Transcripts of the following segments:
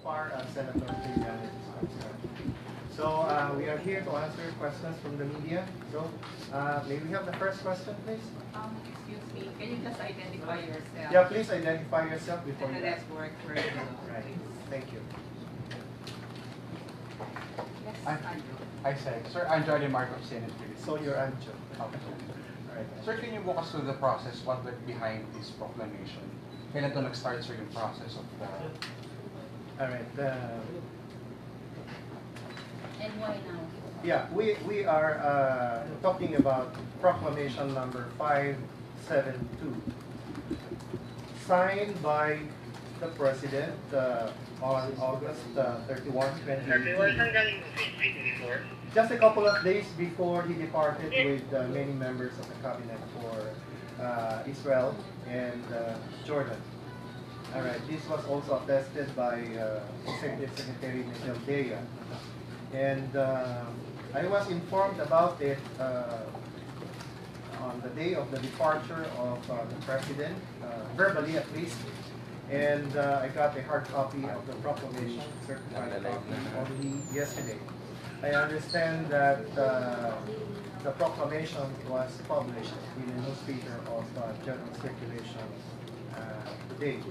far as Senator Trillanes is concerned. So we are here to answer questions from the media. So may we have the first question, please? Excuse me, can you just identify yourself? Yeah, please identify yourself before And you the ask. network for you. Right. Thank you. Yes, I'm- Andrew. I said, Sir, I'm Johnny Mark of Senate. So you're Anjo. Okay. All right. Sir, can you walk us through the process? What went behind this proclamation? Kailan ito nag-start, sir, yung process of the... All right. And why now? Yeah, we are talking about proclamation number 572, signed by the President on August 31, 2018. Just a couple of days before he departed with many members of the cabinet for Israel and Jordan. All right, this was also attested by Executive Secretary Michelle Dea. And I was informed about it on the day of the departure of the President, verbally at least. And I got a hard copy of the proclamation, certified copy, only yesterday. I understand that the proclamation was published in a newspaper of general circulation today,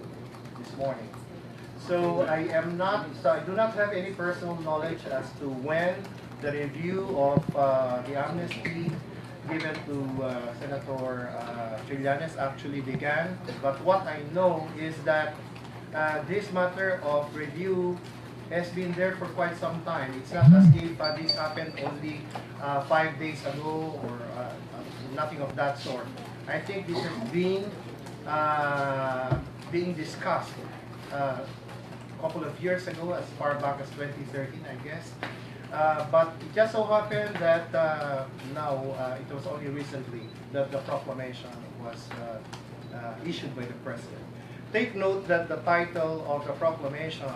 this morning. So I do not have any personal knowledge as to when the review of the amnesty given to Senator Trillanes actually began. But what I know is that this matter of review has been there for quite some time. It's not as if this happened only 5 days ago or nothing of that sort. I think this has been being discussed a couple of years ago, as far back as 2013, I guess. But it just so happened that now it was only recently that the proclamation was issued by the President. Take note that the title of the proclamation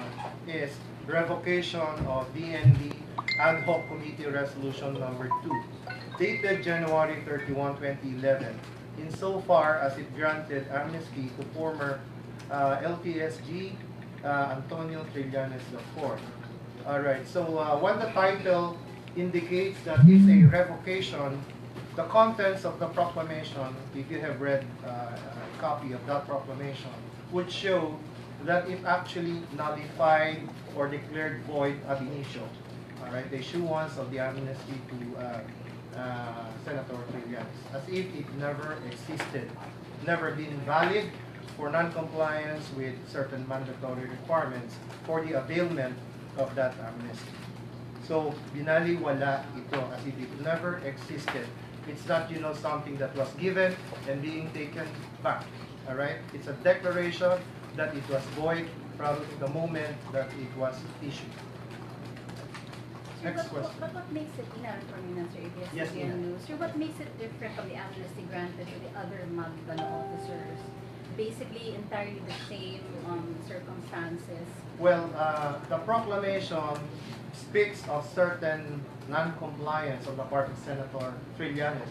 is Revocation of DND Ad Hoc Committee Resolution Number 2, dated January 31, 2011, insofar as it granted amnesty to former LTSG Antonio Trillanes IV. Alright, so when the title indicates that it's a revocation, the contents of the proclamation, if you have read a copy of that proclamation, would show that it actually nullified or declared void ab initio. Alright, the issuance of the amnesty to Senator Trillanes, as if it never existed, never been valid for non-compliance with certain mandatory requirements for the availment of that amnesty. So, binaliwala ito as if it never existed. It's not, something that was given and being taken back. All right? It's a declaration that it was void from the moment that it was issued. Next question. But what makes it, for me, Sir, Yes, Ina. News, sir, what makes it different from the amnesty granted to the other Magdala officers? Basically, entirely the same circumstances. Well, the proclamation speaks of certain non-compliance on the part of Senator Trillanes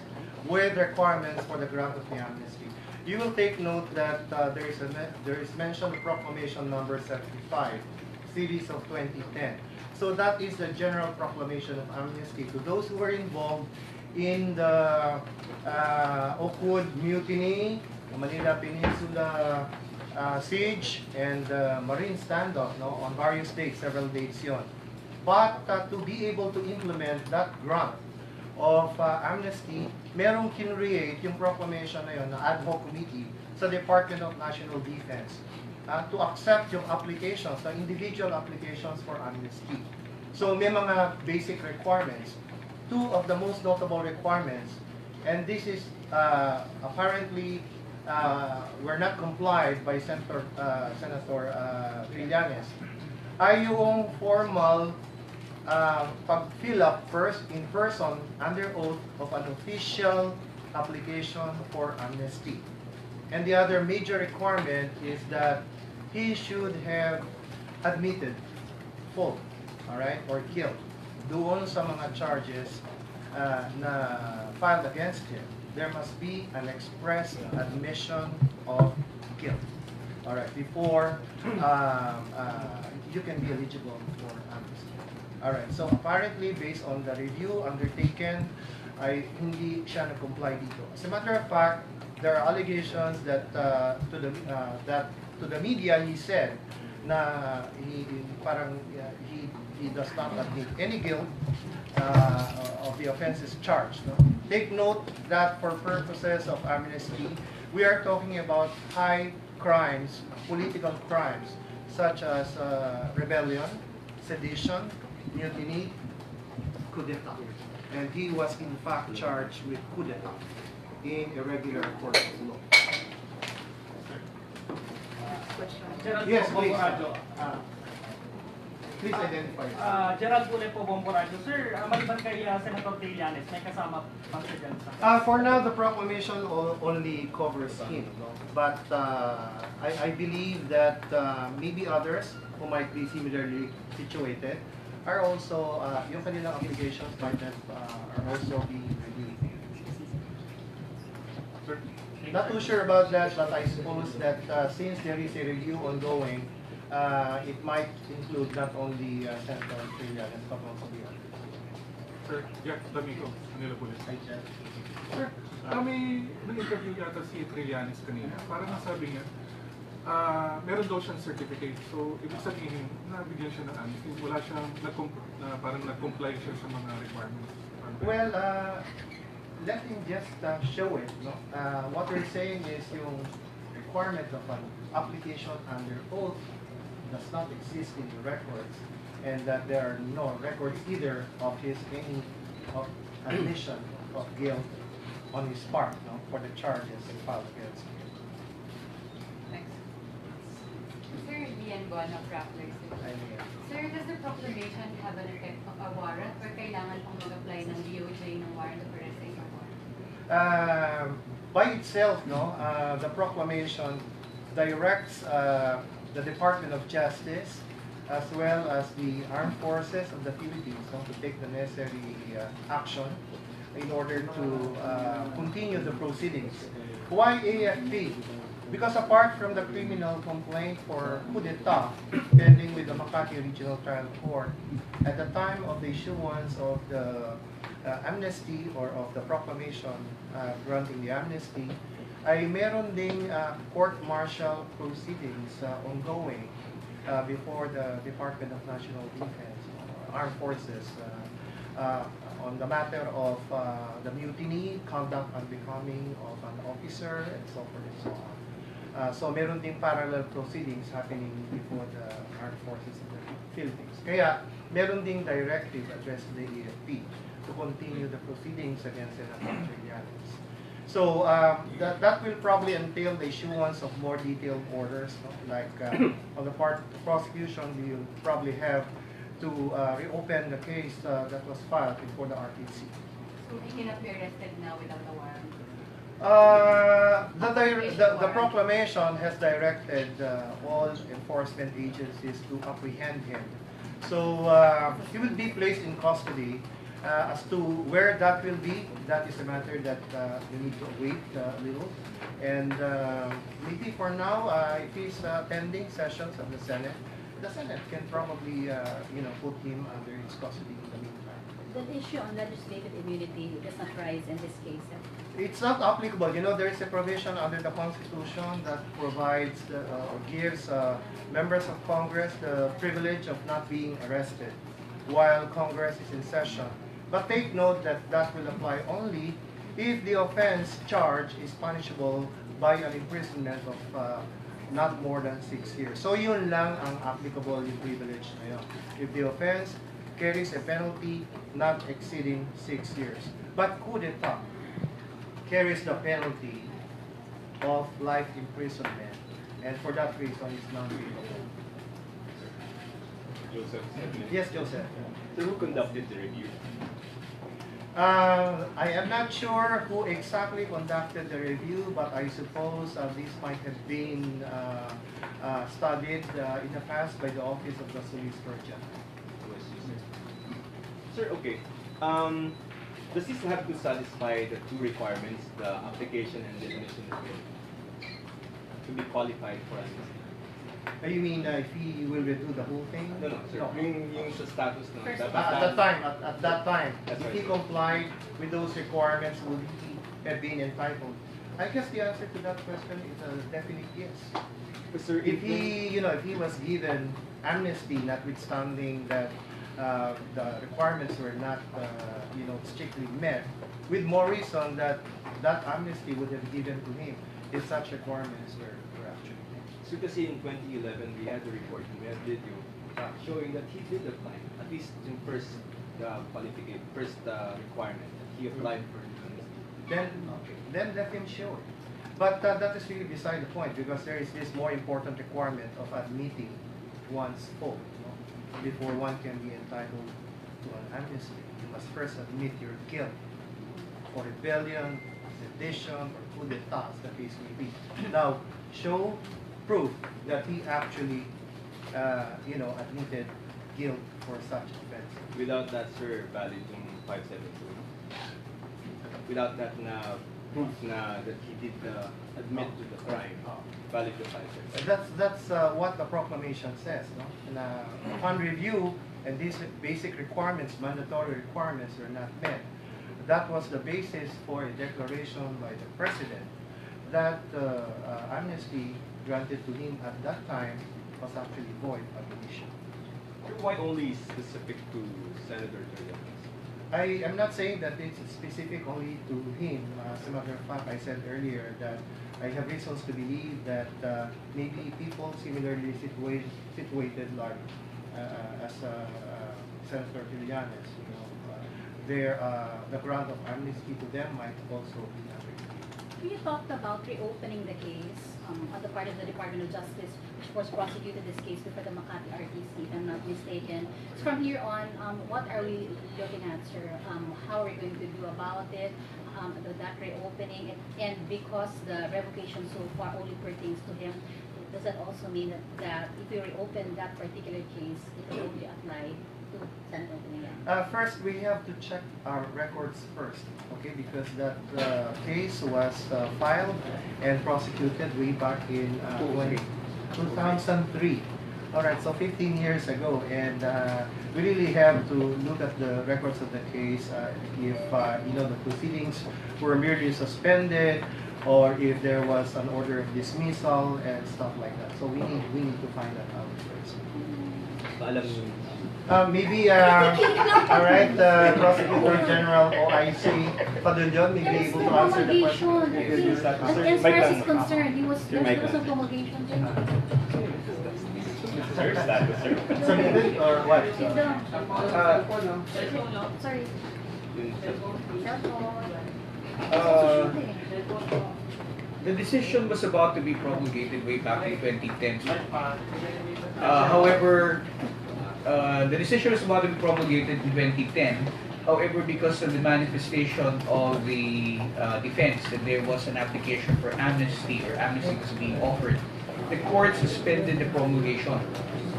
with requirements for the grant of the amnesty. You will take note that there is mentioned proclamation number 75, series of 2010. So that is the general proclamation of amnesty to those who were involved in the Oakwood Mutiny, the Manila Peninsula siege, and marine standoff on various dates, several dates yon. But to be able to implement that grant of amnesty, merong kinreate yung proclamation na yun, na ad hoc committee sa Department of National Defense to accept yung applications, the individual applications for amnesty. So may mga basic requirements. Two of the most notable requirements, and this is apparently were not complied by Senator Trillanes, ay yung formal pag-fill up first in person under oath of an official application for amnesty. And the other major requirement is that he should have admitted fault, alright, or guilt doon sa mga charges na filed against him. There must be an express admission of guilt. All right, before you can be eligible for amnesty. All right, so apparently based on the review undertaken, ay hindi siya nag-comply dito. As a matter of fact, there are allegations that to the media he said na he does not admit any guilt of the offenses charged. No? Take note that for purposes of amnesty, we are talking about high crimes, political crimes, such as rebellion, sedition, mutiny, coup d'etat. And he was in fact charged with coup d'etat in irregular course of law. Gerald Yes, po, please. Bomborado. Please identify yourself. Gerald Pule po, Bomborado. Sir, maliban kay Senator Trillanes, may kasama pa siya dyan sa... For now, the proclamation only covers him. No? But I believe that maybe others who might be similarly situated are also, yung kanilang obligations might have, are also being reviewed. Not too sure about that, but I suppose that since there is a review ongoing, it might include not only Senator Trillanes, but also the others. Sir, Jack D'Amico, Manila Police. Hi, Jeff. Sir, may interview yata si Trillanes kanina. Parang nasabi niya, meron daw siyang certificate. So, ibig sabihin, nabigyan siya ng amnesty. Wala siyang, parang nag-comply siya sa mga requirements. Well, let him just show it. No? What we're saying is yung requirement of an application under oath does not exist in the records, and that there are no records either of his any of admission of guilt on his part, no, for the charges filed against him. Next. Sir, Ian Bon of Rappler. I mean, Sir, does the proclamation have an effect of a warrant or kailangan pang mag-apply ng DOJ ng warrant of arrest sa isang warrant? by itself, no, the proclamation directs the Department of Justice as well as the Armed Forces of the Philippines, no, to take the necessary action in order to continue the proceedings. Why AFP? Because apart from the criminal complaint for coup d'etat pending with the Makati Regional Trial Court, at the time of the issuance of the amnesty or of the proclamation granting the amnesty, ay meron ding court-martial proceedings ongoing before the Department of National Defense, Armed Forces, on the matter of the mutiny, conduct unbecoming of an officer, and so forth and so on. So meron ding parallel proceedings happening before the Armed Forces of the Philippines. Kaya meron ding directive addressed to the AFP to continue the proceedings against Senator Trillanes. So that will probably entail the issuance of more detailed orders, no? Like on the part of the prosecution, we will probably have to reopen the case that was filed before the RTC. So he cannot be arrested now without a warrant? The proclamation has directed all enforcement agencies to apprehend him. So he will be placed in custody. As to where that will be, that is a matter that we need to wait a little. And maybe for now, if he's pending sessions of the Senate can probably put him under its custody in the meantime. The issue on legislative immunity does not rise in this case. It's not applicable. You know, there is a provision under the Constitution that provides or gives members of Congress the privilege of not being arrested while Congress is in session. But take note that that will apply only if the offense charge is punishable by an imprisonment of not more than 6 years. So yun lang ang applicable yung privilege na yun. If the offense carries a penalty not exceeding 6 years. But coup d'etat carries the penalty of life imprisonment, and for that reason it's non-bailable. Joseph. Yes, Joseph. So who conducted the review? I am not sure who exactly conducted the review, but I suppose this might have been studied in the past by the Office of the Solicitor General. Sir, okay. Does this have to satisfy the two requirements, the application and the admission of guilt? To to be qualified for amnesty? You mean if he will redo the whole thing? No, sir. No. Yung sa status na First dapat At that time, That's if he right. complied with those requirements, would he have been entitled? I guess the answer to that question is a definite yes. But sir, If he was given amnesty, notwithstanding that the requirements were not, strictly met, with more reason that amnesty would have given to him if such requirements were actually met. So kasi in 2011, we had the report, we had video showing that he did apply, at least in first requirement, that he applied for amnesty. Then let him show it. But that is really beside the point, because there is this more important requirement of admitting one's fault, before one can be entitled to an amnesty. You must first admit your guilt for rebellion, sedition, or coup d'etat, as the case may be. Now, show proof that he actually, admitted guilt for such offense. Without that, sir, valid yung 572. Without that na proof na that he did admit to the crime, valid the 572. That's what the proclamation says, no? Na upon review, and these basic requirements, mandatory requirements, are not met. That was the basis for a declaration by the president that amnesty granted to him at that time was actually void ab initio. Why only specific to Senator Trillanes? I am not saying that it's specific only to him. As a matter of fact, I said earlier that I have reasons to believe that maybe people similarly situated like as Senator Trillanes, the grant of amnesty to them might also be affected. You talked about reopening the case on the part of the Department of Justice, which was prosecuted this case before the Makati RTC, if I'm not mistaken. So from here on, what are we looking at, sir? How are we going to do about it? That reopening, and because the revocation so far only pertains to him, does that also mean that if we reopen that particular case, it will only apply to Senator Trillanes? First, we have to check our records first, okay? Because that case was filed and prosecuted way back in 2003. All right, so 15 years ago, and we really have to look at the records of the case. If the proceedings were merely suspended, or if there was an order of dismissal and stuff like that. So we need to find that out first. Alam niyo. Maybe, all right, Prosecutor General OIC Padulyon may be able to answer the question. As far as he's concerned, he was there's no promulgation. Sir, status, sir. Submitted or what? Sorry. The decision was about to be promulgated way back in 2010. However, the decision was about to be promulgated in 2010. However, because of the manifestation of the defense that there was an application for amnesty, or amnesty was being offered, the court suspended the promulgation.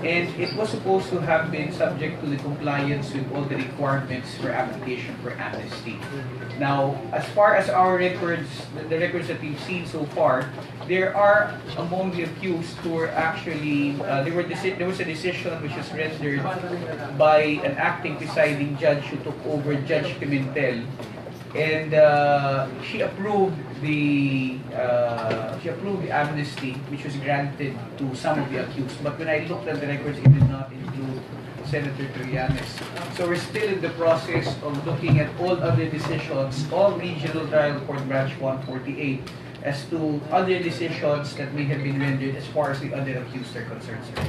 And it was supposed to have been subject to the compliance with all the requirements for application for amnesty. Now, as far as our records, the records that we've seen so far, there are among the accused who were actually, there was a decision which was rendered by an acting presiding judge who took over, Judge Pimentel, and she approved the amnesty which was granted to some of the accused. But when I looked at the records, it did not include Senator Trillanes. So we're still in the process of looking at all other decisions, all regional trial court branch 148, as to other decisions that may have been rendered as far as the other accused are concerned, sir.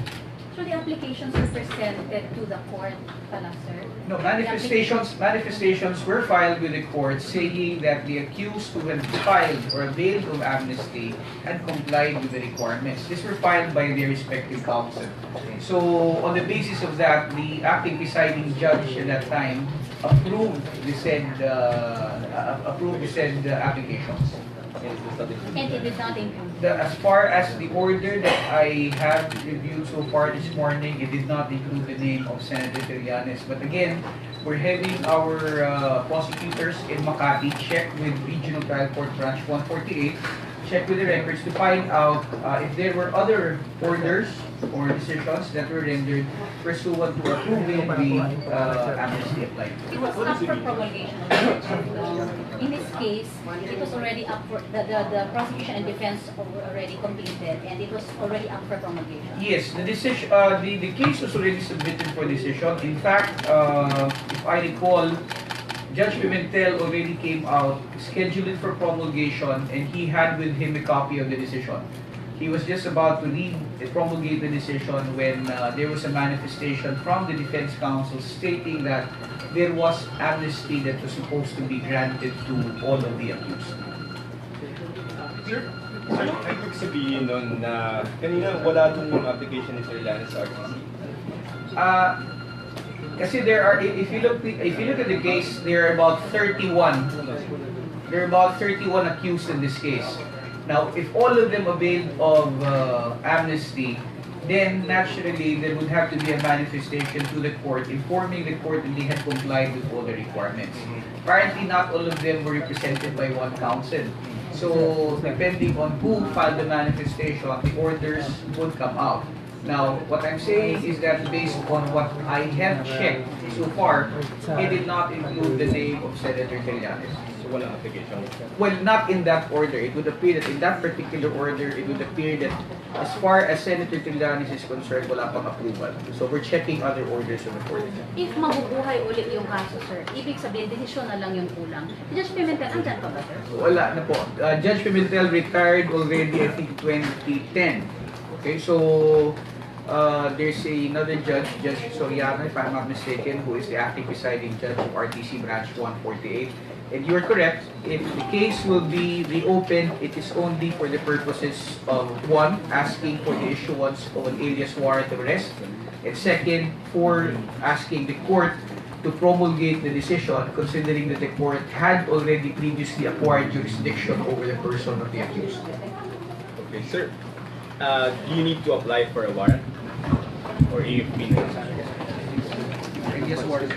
So the applications were presented to the court, pala, sir? No, manifestations were filed with the court saying that the accused who had filed or availed of amnesty had complied with the requirements. These were filed by their respective counsel. So on the basis of that, the acting presiding judge at that time approved the said applications. And it did not include. As far as the order that I have reviewed so far this morning, it did not include the name of Senator Trillanes. But again, we're having our prosecutors in Makati check with Regional Trial Court Branch 148 check with the records to find out if there were other orders or decisions that were rendered pursuant to approving the amnesty applied. It was up for promulgation. In this case, it was already up for the prosecution and defense were already completed, and it was already up for promulgation. Yes, the decision, the case was already submitted for decision. In fact, if I recall, Judge Pimentel already came out, scheduled it for promulgation, and he had with him a copy of the decision. He was just about to promulgate the decision when there was a manifestation from the defense counsel stating that there was amnesty that was supposed to be granted to all of the accused. Sir, ibig sabihin nun na kanina wala dun yung application ni Trillanes sa RTC? Kasi there are, if you look at the case, there are about 31. There are about 31 accused in this case. Now, if all of them availed of amnesty, then naturally there would have to be a manifestation to the court informing the court that they had complied with all the requirements. Apparently, not all of them were represented by one counsel. So, depending on who filed the manifestation, the orders would come out. Now, what I'm saying is that based on what I have checked so far, it did not include the name of Senator Trillanes. So walang application? Well, not in that order. It would appear that in that particular order, it would appear that as far as Senator Trillanes is concerned, wala pang approval. So we're checking other orders of the court. If mabubuhay ulit yung kaso, sir, ibig sabihin, desisyon na lang yung kulang. Judge Pimentel, andyan pa ba, sir? Wala na po. Judge Pimentel retired already, I think, 2010. Okay, so there's another judge, Judge Soriano, if I'm not mistaken, who is the acting presiding judge of RTC Branch 148. And you're correct, if the case will be reopened, it is only for the purposes of one, asking for the issuance of an alias warrant of arrest, and second, for asking the court to promulgate the decision, considering that the court had already previously acquired jurisdiction over the person of the accused. Okay, sir. Do you need to apply for a warrant? Or AFP na yun? Yes, warrant.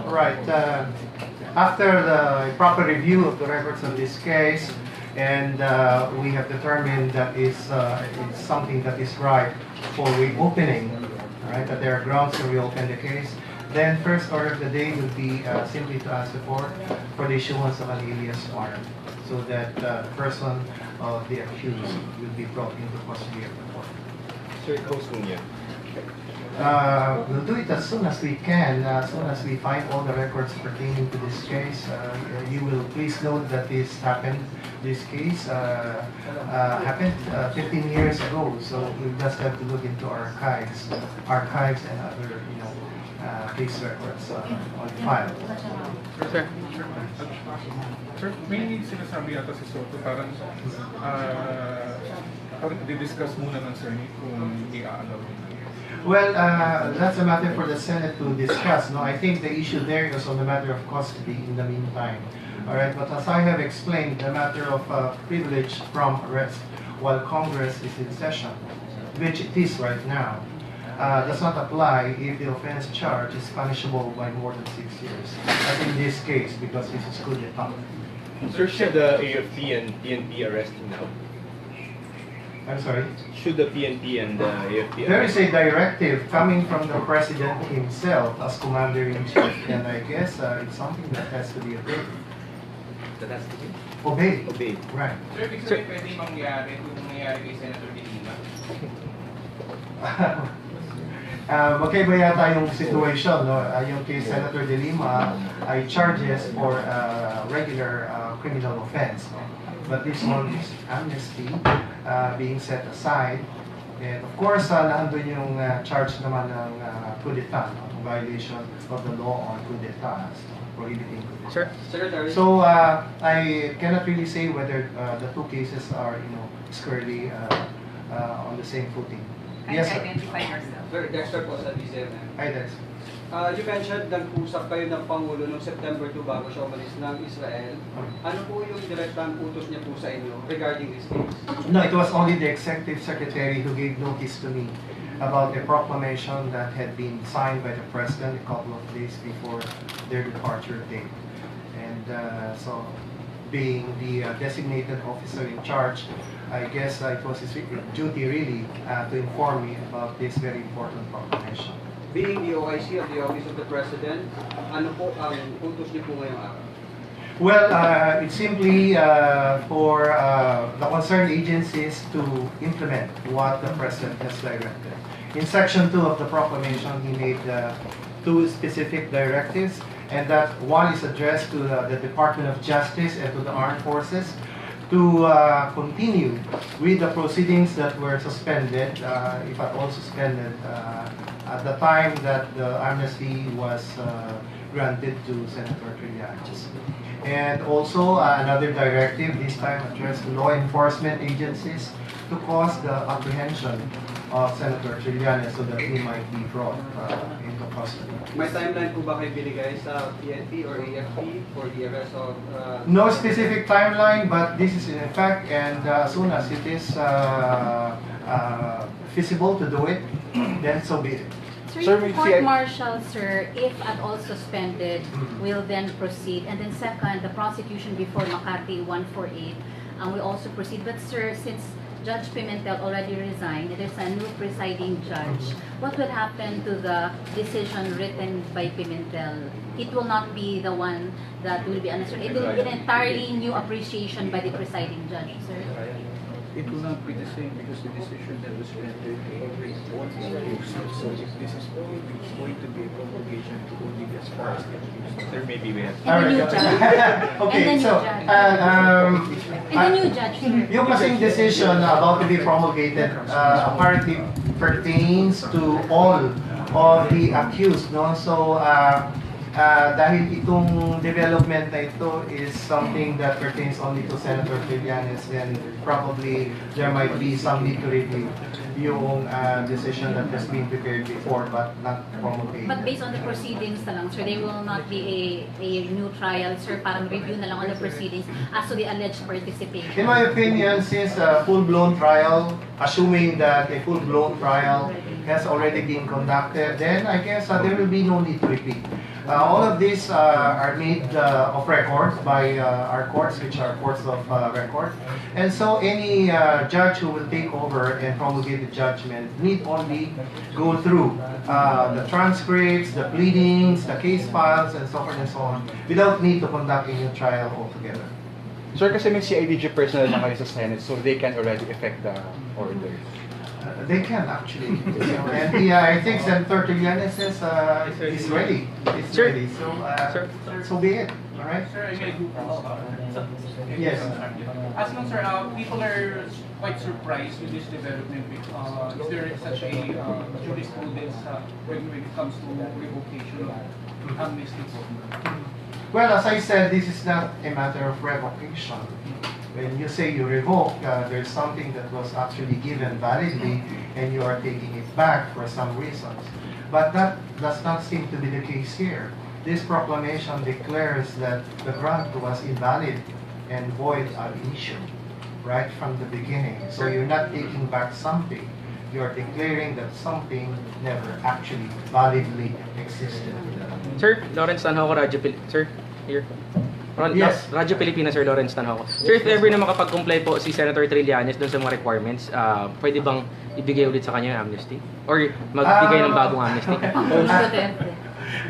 Right. After the proper review of the records of this case, and we have determined that it's something that is right for reopening, right? That there are grounds to reopen the case. Then first order of the day would be simply to ask the court for the issuance of an alias warrant, so that the person of the accused will be brought into custody of the court. Sir, close mo niya. We'll do it as soon as we can, as soon as we find all the records pertaining to this case. You will please note that this case happened 15 years ago, so we just have to look into archives and other, case records on file. Sir, may sinasabi yata si Soto, parang di-discuss muna ng Senate kung i-allow nila. Well, that's a matter for the Senate to discuss. No, I think the issue there is on the matter of custody in the meantime. All right, but as I have explained, the matter of privilege from arrest while Congress is in session, which it is right now, does not apply if the offense charge is punishable by more than 6 years, as in this case, because this is coup d'etat. Sir, should the AFP and PNP arrest him now? I'm sorry? Should the PNP and the AFP There arrest is a directive coming from the President himself as Commander-in-Chief, and I guess it's something that has to be obeyed. Obeyed. Obeyed. Right. Sir, ibig sabihin pwede mangyari kung nangyari kay Senator De Lima? Magkaiba yata yung situation, no? Yung kay Senator De Lima ay charges for regular criminal offense, no? But this one is amnesty being set aside, and of course naandun yung charge naman ng coup d'etat, no? Violation of the law on coup d'etat, prohibiting coup d'etat. Sir, Secretary. So I cannot really say whether the two cases are squarely on the same footing. Can Yes, you sir. identify yourself? Sir, Dexter po sa DCMM. Hi, Dex. You mentioned nag-usap kayo ng Pangulo noong September 2 bago siya umalis ng Israel. Ano po yung direktang utos niya po sa inyo regarding this case? No, it was only the executive secretary who gave notice to me about a proclamation that had been signed by the president a couple of days before their departure date. And so, being the designated officer in charge, I guess it was his duty really to inform me about this very important proclamation. Being the OIC of the Office of the President, ano po ang utos niyo po ngayong araw? Well, it's simply for the concerned agencies to implement what the President has directed. In Section 2 of the proclamation, he made two specific directives, and that one is addressed to the Department of Justice and to the Armed Forces to continue with the proceedings that were suspended, if at all suspended, at the time that the amnesty was granted to Senator Trillanes. And also another directive, this time addressed to law enforcement agencies to cause the apprehension of Senator Trillanes so that he might be brought into custody. May timeline po ba kayo binigay sa PNP or AFP for the arrest of... No specific timeline, but this is in effect, and as soon as it is feasible to do it, then so be it. Sir, yung court-martial, sir, if at all suspended, will then proceed. And then second, the prosecution before Makati 148 will also proceed. But sir, since Judge Pimentel already resigned, there's a new presiding judge. What will happen to the decision written by Pimentel? It will not be the one that will be answered. It will be an entirely new appreciation by the presiding judge, sir. It will not be the same because the decision that was rendered already was used. So if this is always going to be a promulgation to only as far as there may be way. And the new judge. Okay, so and the new judge, sir. yung kasing decision about to be promulgated apparently pertains to all of the accused, no? So dahil itong development na ito is something that pertains only to Senator Trillanes, then probably there might be some need to review yung decision that has been prepared before but not promulgated. But based on the proceedings na lang, sir, there will not be a new trial, sir, parang review na lang on the proceedings as to the alleged participation. In my opinion, since a full-blown trial, assuming that a full-blown trial has already been conducted, then I guess there will be no need to repeat. All of these are made of record by our courts, which are courts of record. And so any judge who will take over and promulgate the judgment need only go through the transcripts, the pleadings, the case files, and so forth and so on, without need to conduct a new trial altogether. Sir, kasi may CIDG personnel na kayo sa Senate, so they can already effect the order. They can actually, and I think Senator Trillanes is ready. It's ready. So, so be it. All right. Sir, I may do Yes. As long, sir, people are quite surprised with this development. Is there such a jurisprudence when it comes to revocation of amnesty? Well, as I said, this is not a matter of revocation. When you say you revoke, there's something that was actually given validly and you are taking it back for some reasons. But that does not seem to be the case here. This proclamation declares that the grant was invalid and void ab initio, right from the beginning. So you're not taking back something. You're declaring that something never actually validly existed. Sir, Lawrence Tanho ko, Sir, here. Yes. Radyo Pilipinas, Sir Lawrence Tanho ko. Sir, if ever na makapag-comply po si Senator Trillanes doon sa mga requirements, pwede bang ibigay ulit sa kanya yung amnesty? Or magbigay ng bagong amnesty?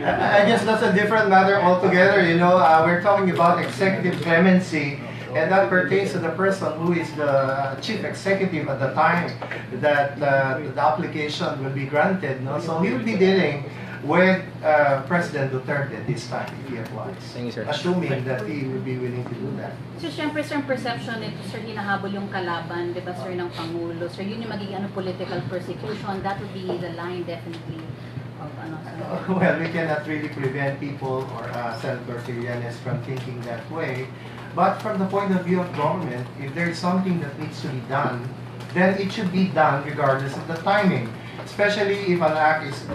I guess that's a different matter altogether. You know, we're talking about executive clemency, and that pertains to the person who is the chief executive at the time that the application will be granted. No, so he will be dealing with President Duterte this time if he applies. Thank you, sir. Assuming that he would be willing to do that. So, syempre, sir, ang perception nito, sir, hinahabol yung kalaban, di ba, sir, ng Pangulo. Sir, yun yung magiging political persecution. That would be the line, definitely. Well, we cannot really prevent people or Senator Trillanes from thinking that way. But from the point of view of government, if there is something that needs to be done, then it should be done regardless of the timing. especially if an act is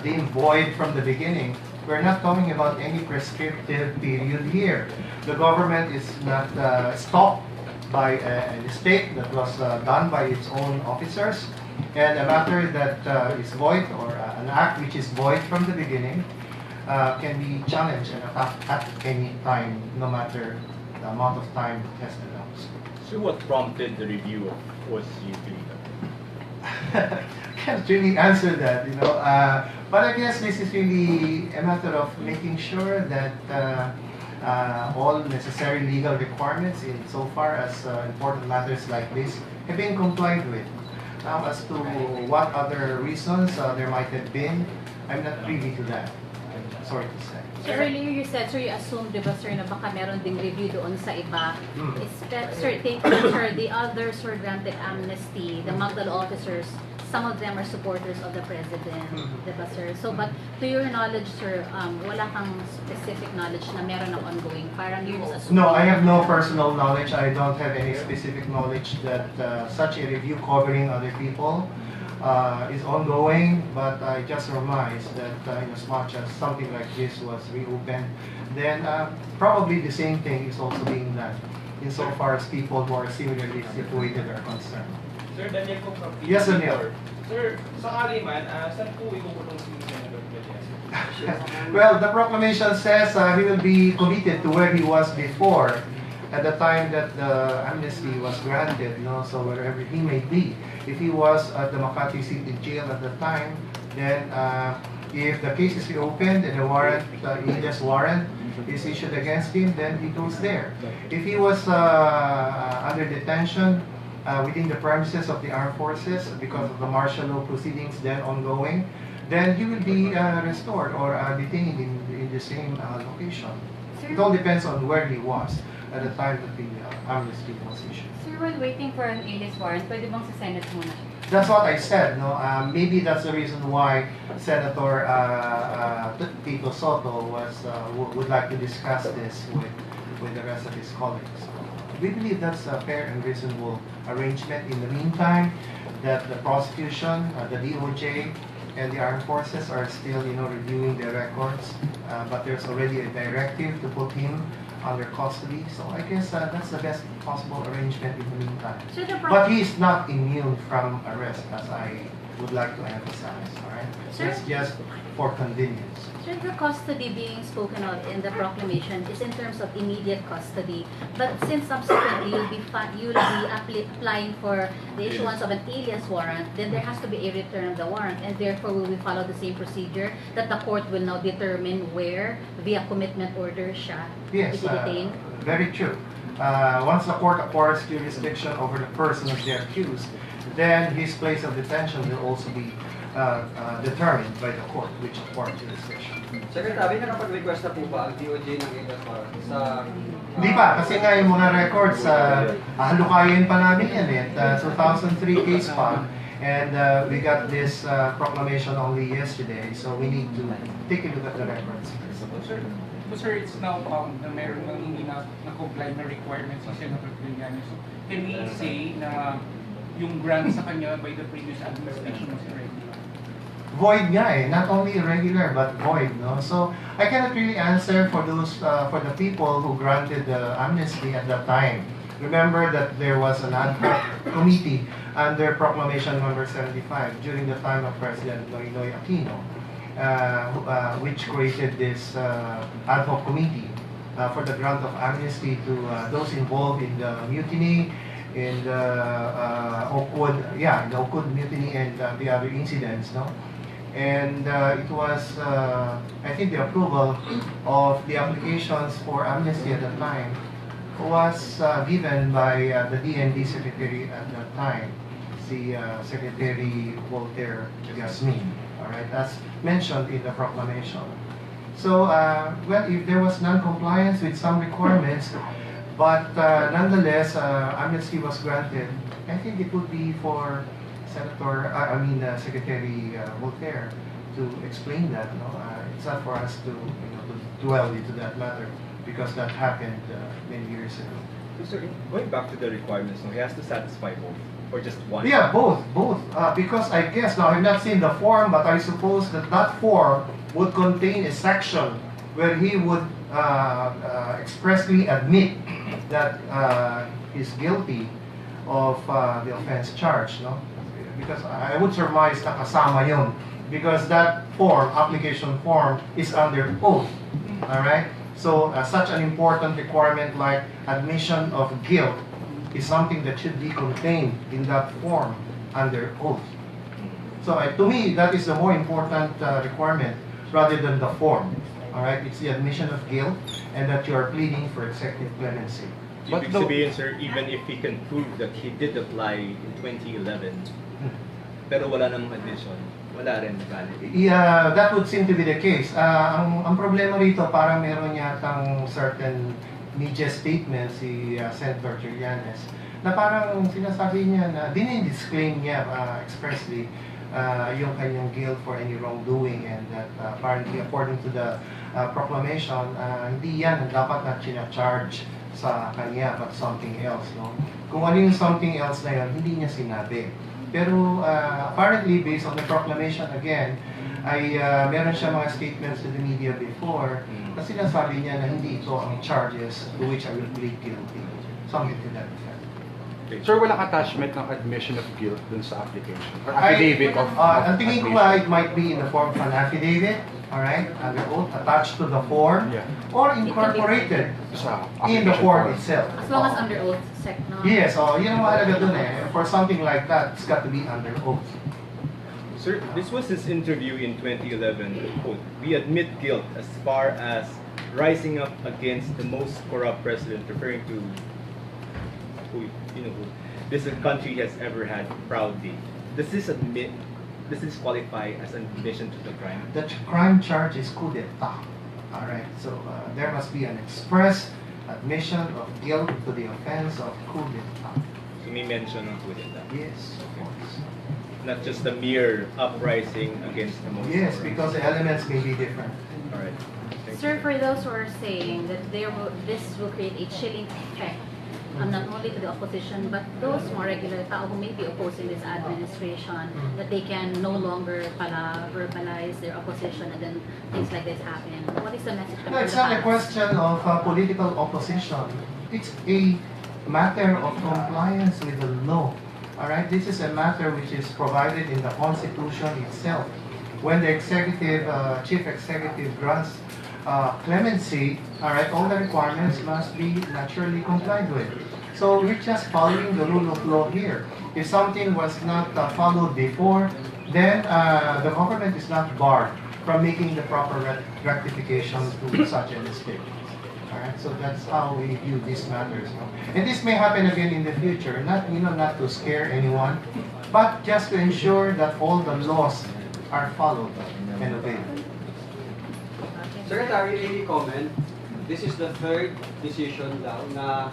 deemed void from the beginning. We're not talking about any prescriptive period here. The government is not stopped by a mistake that was done by its own officers, and a matter that is void, or an act which is void from the beginning, can be challenged and attacked at any time, no matter the amount of time has elapsed. So what prompted the review of OSCP? Can't really answer that, but I guess this is really a matter of making sure that all necessary legal requirements in so far as important matters like this have been complied with. Now, as to what other reasons there might have been, I'm not privy to that. I'm sorry to say. So earlier you said, sir, you assumed, di ba, sir, na baka meron ding review doon sa iba. Sir, thank you, sir. The others were granted amnesty. The Magdal officers, some of them are supporters of the president, di ba, sir? So, but to your knowledge, sir, wala kang specific knowledge na meron ng ongoing. Parang you're just assuming. No, I have no personal knowledge. I don't have any specific knowledge that such a review covering other people is ongoing, but I just surmise that in as much as something like this was reopened, then probably the same thing is also being done insofar as people who are similarly situated are concerned. Sir, Daniel ko from Yes, Daniel. Sir, sakali man, saan po ikukulong si Senator Trillanes? Well, the proclamation says he will be committed to where he was before at the time that the amnesty was granted, so wherever he may be. If he was at the Makati City Jail at the time, then if the case is reopened and a warrant, India's warrant is issued against him, then he goes there. If he was under detention within the premises of the armed forces because of the martial law proceedings then ongoing, then he will be restored or detained in the same location. It all depends on where he was at the time that the amnesty was issued. Sir, while waiting for an alias warrant, pwede bang sa Senate muna? That's what I said. Maybe that's the reason why Senator Tito Soto would like to discuss this with the rest of his colleagues. We believe that's a fair and reasonable arrangement. In the meantime, that the prosecution, the DOJ, and the armed forces are still, reviewing their records. But there's already a directive to put him under custody. So I guess that's the best possible arrangement in the meantime. So But he is not immune from arrest, as I would like to emphasize. All right, that's just for convenience. So the custody being spoken of in the proclamation is in terms of immediate custody. But since subsequently you'll be applying for the issuance of an alias warrant, then there has to be a return of the warrant, and therefore will we follow the same procedure that the court will now determine where, via commitment order, siya Yes, to be detained? very true. Once the court acquires jurisdiction over the person of the accused, then his place of detention will also be determined by the court, which acquired jurisdiction. Secretary, nakapag-request na po ba ang DOJ ng alias warrant sa... Hindi pa, kasi nga yung mga records, halukayin pa namin yan eh. 2003 case pa, and we got this proclamation only yesterday, so we need to take a look at the records. Sir, it's now found na meron nang hindi na-comply na requirements si Senator Trillanes. So, can we say na yung grant sa kanya by the previous administration was irregular? Void nga eh, not only irregular but void, no? So I cannot really answer for those for the people who granted the amnesty at that time. Remember that there was an ad hoc committee under Proclamation Number 75 during the time of President Noynoy Aquino, which created this ad hoc committee for the grant of amnesty to those involved in the mutiny, in the Oakwood mutiny and the other incidents, no? And it was, I think, the approval of the applications for amnesty at the time was given by the DND secretary at that time, the Secretary Voltaire Yasmin, all right, as mentioned in the proclamation. So, well, if there was non-compliance with some requirements, but nonetheless, amnesty was granted, I think it would be for Secretary Voltaire to explain that. It's not for us to, to dwell into that matter because that happened many years ago. So, sir, going back to the requirements, he has to satisfy both or just one? Yeah, both. Because I guess, now I've not seen the form, but I suppose that that form would contain a section where he would expressly admit that he's guilty of the offense charged, no? Because I would surmise na kasama yun. Because that form, application form, is under oath. Alright? So such an important requirement like admission of guilt is something that should be contained in that form under oath. So to me, that is the more important requirement rather than the form. Alright? It's the admission of guilt and that you are pleading for executive clemency. Ibig sabihin, sir, even if he can prove that he did apply in 2011, pero wala namang admission, wala rin valid. Yeah, that would seem to be the case. Ang problema rito, parang meron yatang certain media statement si Senator Trillanes na parang sinasabi niya na dinidisclaim niya expressly yung kanyang guilt for any wrongdoing, and that apparently according to the proclamation, hindi yan dapat na charge sa kanya but something else, no? Kung ano yung something else na yun, hindi niya sinabi. Pero apparently based on the proclamation again, ay meron siya mga statements to the media before na sinasabi niya na hindi ito ang charges to which I will plead guilty. Something to that effect. Sir, walang attachment ng admission of guilt dun sa application? Or affidavit of ang tingin ko it might be in the form of an affidavit, alright, under oath, attached to the form, or incorporated in the form itself. As long as under oath, no? Yes, yun ang mahalaga dun eh. For something like that, it's got to be under oath. Sir, this was his interview in 2011. Quote, "We admit guilt as far as rising up against the most corrupt president," referring to who this country has ever had proudly. Does this qualify as an admission to the crime? The crime charge is coup d'etat. Alright, so there must be an express admission of guilt to the offense of coup d'etat. So may mention ng coup d'etat? Yes, of course. Not just the mere uprising against the most Yes, corrupt. because the elements may be different. Alright. Sir, for those who are saying that this will create a chilling effect, not only to the opposition, but those more regular tao who may be opposing this administration, that they can no longer verbalize their opposition and then things like this happen. What is the message? No, it's not a question of political opposition. It's a matter of compliance with the law. Alright, this is a matter which is provided in the Constitution itself. When the chief executive grants clemency, alright, all the requirements must be naturally complied with. So we're just following the rule of law here. If something was not followed before, then the government is not barred from making the proper rectification to such a mistake. Alright, so that's how we view these matters. No? And this may happen again in the future, not to scare anyone, but just to ensure that all the laws are followed and obeyed. Secretary, any comment? This is the third decision daw na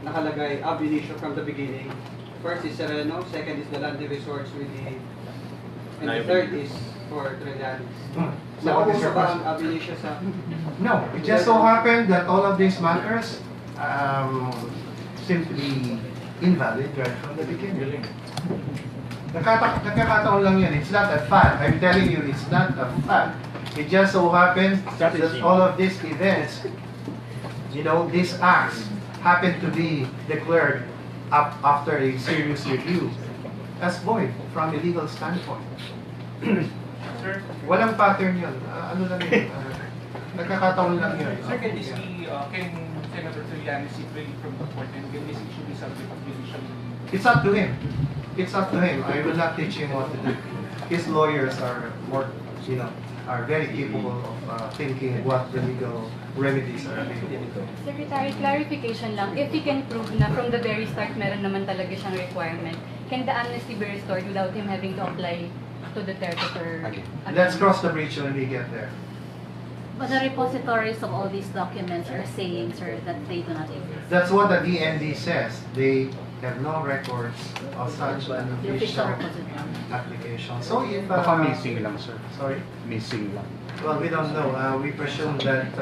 nakalagay ab initio from the beginning. First is Sereno, second is the land resorts with the, and the third is for Trillanes. So what is your ba question? ang ab initio sa... No, it just so happened that all of these matters seem to be invalid right from the beginning. Nagkakataon lang yun. It's not a fact. I'm telling you, it's not a fact. It just so happens that all of these events, these acts happen to be declared up after a serious review as void from a legal standpoint. Walang pattern yun. Ano lang yun? Nagkakataon lang yun. Sir, can Senator Trillanes seek relief from the court, and can this issue be subject to judicial review? It's up to him. It's up to him. I will not teach him what to do. His lawyers are more, are very capable of thinking what the legal remedies are available. Secretary, clarification lang. If he can prove na from the very start meron naman talaga siyang requirement, can the amnesty be restored without him having to apply to Duterte for... Let's cross the bridge when we get there. But the repositories of all these documents are saying, sir, that they do not exist. That's what the DND says. They have no records of such an The official official repository. application. So if... Baka missing lang, sir. Sorry? Missing lang. Well, we don't know. We presume that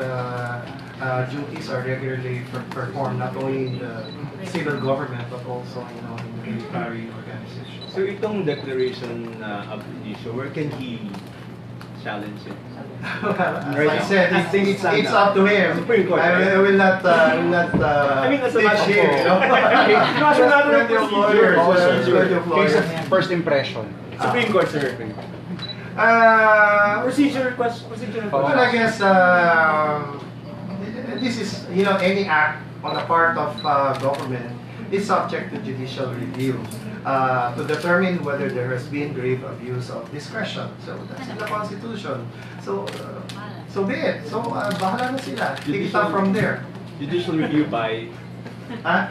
duties are regularly performed not only in the civil government but also, in military organizations. So itong declaration of the issue, where can he challenge it? Well, as I said, it's up to him. Supreme Court, I will not. I mean, as a teach matter here, of No, as a matter of procedure. Case of first impression. Supreme Court, sir. Procedure. Well, I guess this is, any act on the part of government is subject to judicial review to determine whether there has been grave abuse of discretion. So that's in the Constitution. So be it. So bahala na sila. Take it up from there. Judicial review by...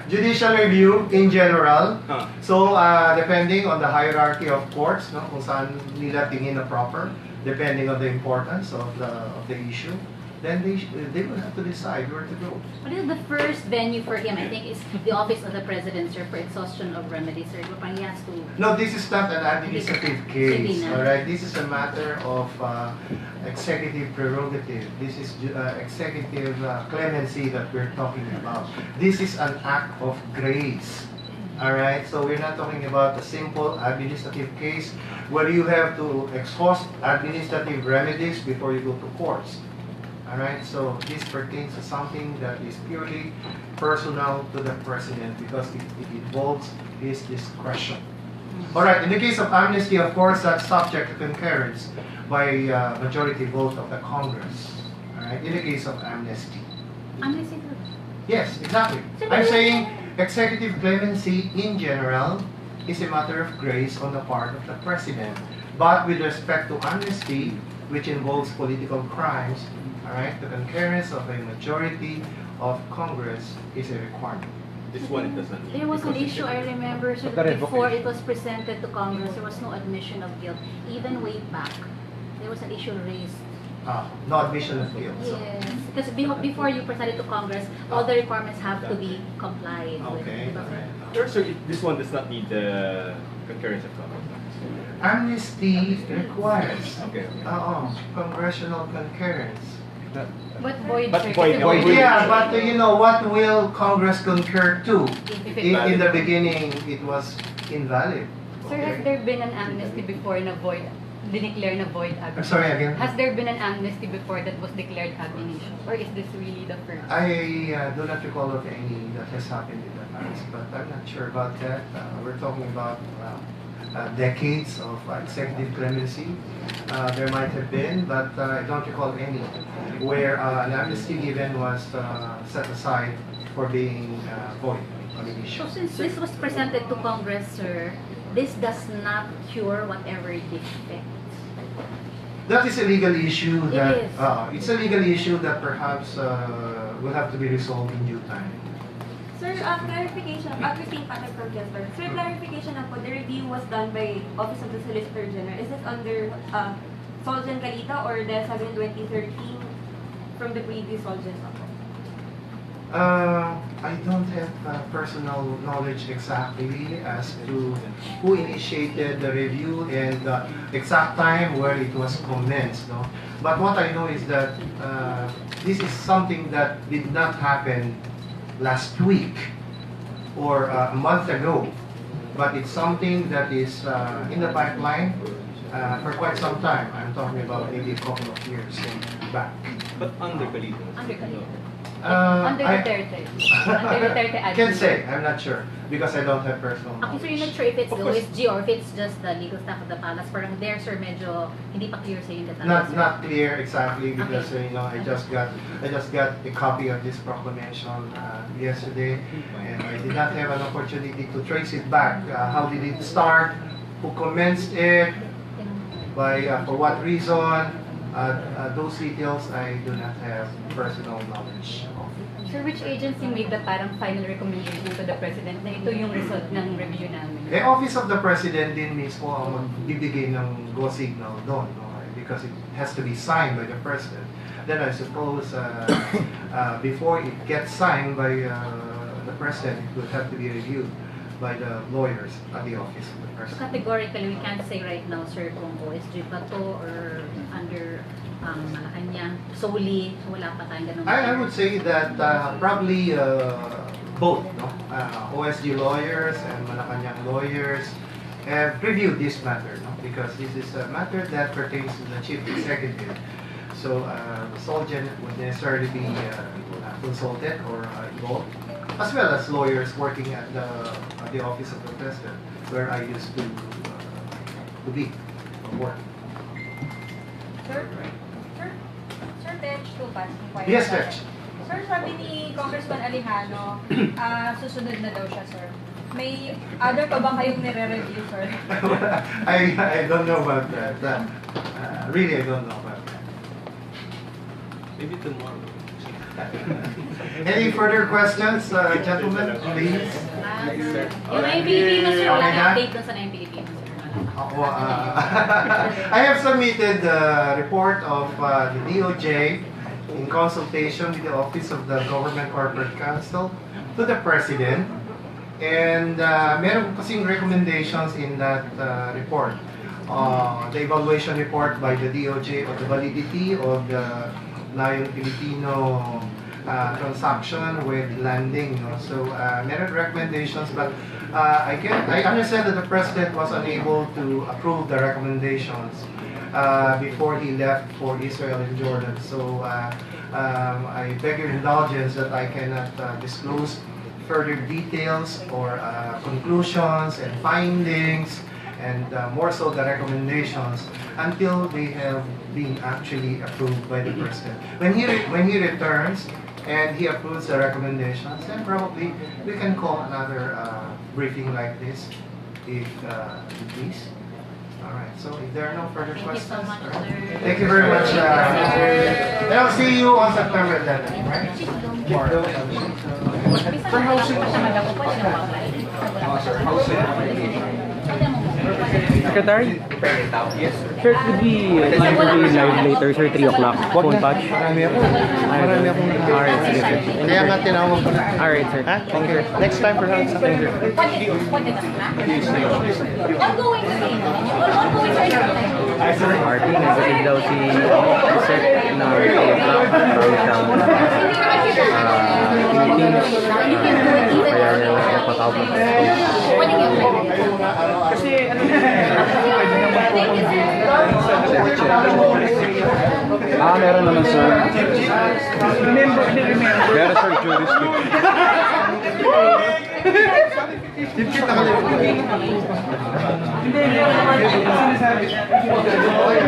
Judicial review in general. Huh. So depending on the hierarchy of courts, no, kung saan nila tingin na proper, depending on the importance of the issue, then they will have to decide where to go. What is the first venue for him? I think is the office of the president, sir, for exhaustion of remedies, sir. Parang he has to. No, this is not an administrative case. Sige na. All right, this is a matter of executive prerogative. This is executive clemency that we're talking about. This is an act of grace. All right, so we're not talking about a simple administrative case where you have to exhaust administrative remedies before you go to courts. All right, so this pertains to something that is purely personal to the president because it involves his discretion. All right, in the case of amnesty, of course, that's subject to concurrence by majority vote of the Congress. All right, in the case of amnesty. Amnesty. Yes, exactly. I'm saying executive clemency in general is a matter of grace on the part of the president. But with respect to amnesty, which involves political crimes, all right, the concurrence of a majority of Congress is a requirement. This one, it doesn't. There was an issue, I remember, so before it was presented to Congress, there was no admission of guilt. Even way back, there was an issue raised. No admission of guilt. So. Yes, because before you present it to Congress, all the requirements have to be complied with. Okay. Sir, this one does not need the concurrence of Congress. Amnesty requires congressional concurrence. But void, But sir, void, kasi void. Yeah, but what will Congress concur to? In the beginning, it was invalid. Sir, has there been an amnesty before na void, dineclare na void ab initio? Sorry, again? Has there been an amnesty before that was declared ab initio? Or is this really the first? I do not recall of any that has happened in the past, but I'm not sure about that. We're talking about decades of executive clemency. There might have been, but I don't recall any where an amnesty given was set aside for being void on the issue. So since this was presented to Congress, sir, this does not cure whatever defect. That is a legal issue that It is. It's a legal issue that perhaps will have to be resolved in due time. Sir, clarification, Christine Patek from Kessler. Sir, clarification na po, the review was done by Office of the Solicitor General. Is it under Solgen Calita or the 7/2013 from the previous Solgen? I don't have personal knowledge exactly as to who initiated the review and the exact time where it was commenced. No? But what I know is that this is something that did not happen last week or a month ago, but it's something that is in the pipeline for quite some time. I'm talking about maybe a couple of years back. But under Calita. Under Calita. Under Duterte. Under Duterte Can't say. I'm not sure because I don't have personal Actually, sir, knowledge. you're not sure if it's the OSG or if it's just the legal staff of the palace. Parang there, sir, medyo hindi pa clear sa yung detalye, sir. Not clear exactly because I just got a copy of this proclamation yesterday, and I did not have an opportunity to trace it back. How did it start? Who commenced it? By for what reason? Those details I do not have personal knowledge of. Sir, which agency made the parang final recommendation to the President na ito yung result ng review namin? The Office of the President din mismo ang magbibigay ng go signal doon, no? Because it has to be signed by the President. Then I suppose before it gets signed by the President, it would have to be reviewed by the lawyers at the Office of the So President. categorically, we can't say right now, sir, kung OSG ba to or under Malacanang solely, so wala pa tayong ganun. I would say that probably both, no? OSG lawyers and Malacanang lawyers have reviewed this matter, no? Because this is a matter that pertains to the chief executive. So Solgen would necessarily be consulted or involved, as well as lawyers working at the office of the president, where I used to be or work. Sir Bench, Tupas. Yes, Bench. Sir, sabi ni Congressman Alejano, susunod na daw siya, sir. May other pa ba kayong nire-review, sir? I don't know about that. Really, I don't know about that. Maybe tomorrow. Any further questions, gentlemen, please? Yung mga Pilipinas, sir, wala na update dun sa na yung Pilipinas. I have submitted the report of the DOJ in consultation with the Office of the Government Corporate Counsel to the President. And meron kasing recommendations in that report. The evaluation report by the DOJ of the validity of the Lion Filipino transaction with landing. No? So meron recommendations, but I understand that the President was unable to approve the recommendations before he left for Israel and Jordan. So I beg your indulgence that I cannot disclose further details or conclusions and findings, and more so the recommendations, until they have been actually approved by the President. When he returns and he approves the recommendations, then probably we can call another briefing like this, if you please. All right. So if there are no further questions, Thank you so much, sir. thank you very much. And I'll see you on September 11th, right? For housing, Secretary? Yes, sir. Sir, could we live later, sir, 3 o'clock? Phone patch? Marami akong Alright, sige, sir. Kaya nga tinawag ko na. Alright, sir. Thank you. Next time perhaps. Thank you. Ongoing na rin. Ongoing sa RP, nagkatid daw si Sec na 3 o'clock from Philippines. Kaya niya napatawag na. Kasi ano na Meron naman, sir. remember. Meron, sir, jurisdiction. Hindi, meron naman sinasabi.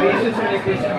Basis sa request ng